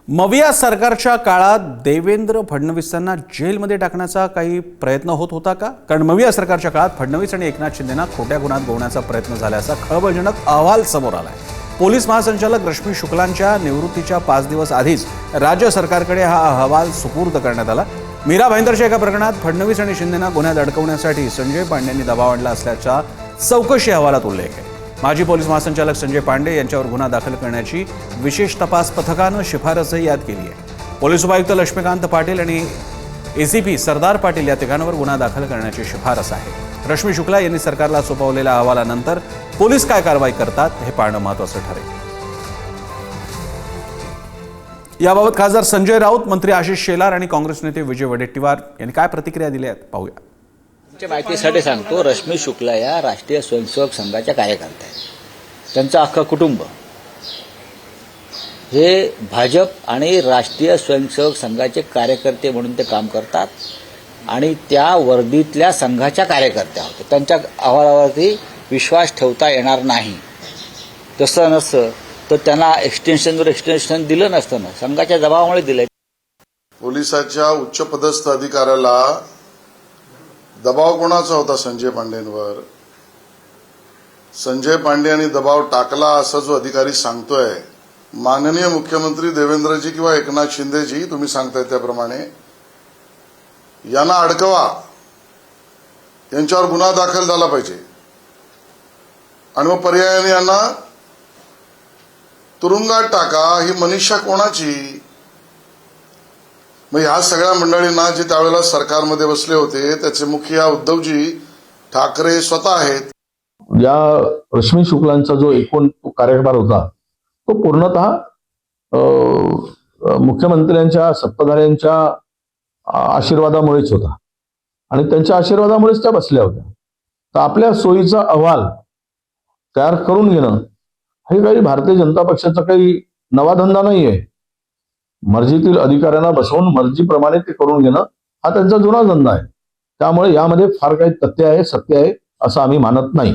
मविया सरकारच्या काळात देवेंद्र फडणवीसांना जेलमध्ये टाकण्याचा काही प्रयत्न होत होता का? कारण मविया सरकारच्या काळात फडणवीस आणि एकनाथ शिंदेंना खोट्या गुन्ह्यात गोवण्याचा प्रयत्न झाल्याचा खळबळजनक अहवाल समोर आलाय। पोलीस महासंचालक रश्मी शुक्लांच्या निवृत्तीच्या 5 दिवस आधीच राज्य सरकारकडे हा अहवाल सुपूर्द करण्यात आला। मीरा भाईंदरच्या एका प्रकरणात फडणवीस आणि शिंदेंना गुन्ह्यात अडकवण्यासाठी संजय पांडेंनी दबाव आणला असल्याचा चौकशी अहवालात उल्लेख आहे। माजी पोलीस महासंचालक संजय पांडे यांच्यावर गुन्हा दाखल करण्याची विशेष तपास पथकानं शिफारसही यात केली आहे। पोलीस उपायुक्त लक्ष्मीकांत पाटील आणि एसीपी सरदार पाटील या तिघांवर गुन्हा दाखल करण्याची शिफारस आहे। रश्मी शुक्ला यांनी सरकारला सोपवलेल्या अहवालानंतर पोलीस काय कारवाई करतात हे पाहणं महत्त्वाचं ठरेल। याबाबत खासदार संजय राऊत, मंत्री आशिष शेलार आणि काँग्रेस नेते विजय वडेट्टीवार यांनी काय प्रतिक्रिया दिल्या आहेत पाहूया। माहितीसाठी सांगतो, रश्मी शुक्ला या राष्ट्रीय स्वयंसेवक संघाच्या कार्यकर्त्या आहेत। त्यांचं अख्खं कुटुंब हे भाजप आणि राष्ट्रीय स्वयंसेवक संघाचे कार्यकर्ते म्हणून ते काम करतात आणि त्या वर्दीतल्या संघाच्या कार्यकर्त्या होत्या। त्यांच्या अहवालावरती विश्वास ठेवता येणार नाही। तसं नसतं तर त्यांना एक्सटेन्शन दिलं नसतं ना, संघाच्या दबावामुळे दिलं। पोलिसाच्या उच्चपदस्थ अधिकाऱ्याला दबाव कोणाचा होता? संजय पांडेंवर। संजय पांडे यांनी दबाव टाकला असा जो अधिकारी सांगतोय, माननीय मुख्यमंत्री देवेंद्रजी किंवा एकनाथ शिंदेजी, तुम्ही सांगताय त्याप्रमाणे यांना अडकवा, यांच्यावर गुन्हा दाखल झाला पाहिजे आणि मग पर्यायाने यांना तुरुंगात टाका। ही मनीषा कोणाची? मग ह्या सगळ्या मंडळींना जे त्यावेळेला सरकारमध्ये बसले होते त्याचे मुखिया उद्धवजी ठाकरे स्वतः आहेत। या रश्मी शुक्लांचा जो एकूण कार्यभार होता तो पूर्णतः मुख्यमंत्र्यांच्या, सत्ताधाऱ्यांच्या आशीर्वादामुळेच होता आणि त्यांच्या आशीर्वादामुळेच त्या बसल्या होत्या। तर आपल्या सोयीचा अहवाल तयार करून घेणं हे काही भारतीय जनता पक्षाचा काही नवा धंदा नाहीये। मर्जीतील अधिकाऱ्यांना बसवून मर्जीप्रमाणे ते करून घेणं हा त्यांचा जुना धंदा आहे। त्यामुळे यामध्ये फार काही तथ्य आहे, सत्य आहे असं आम्ही मानत नाही।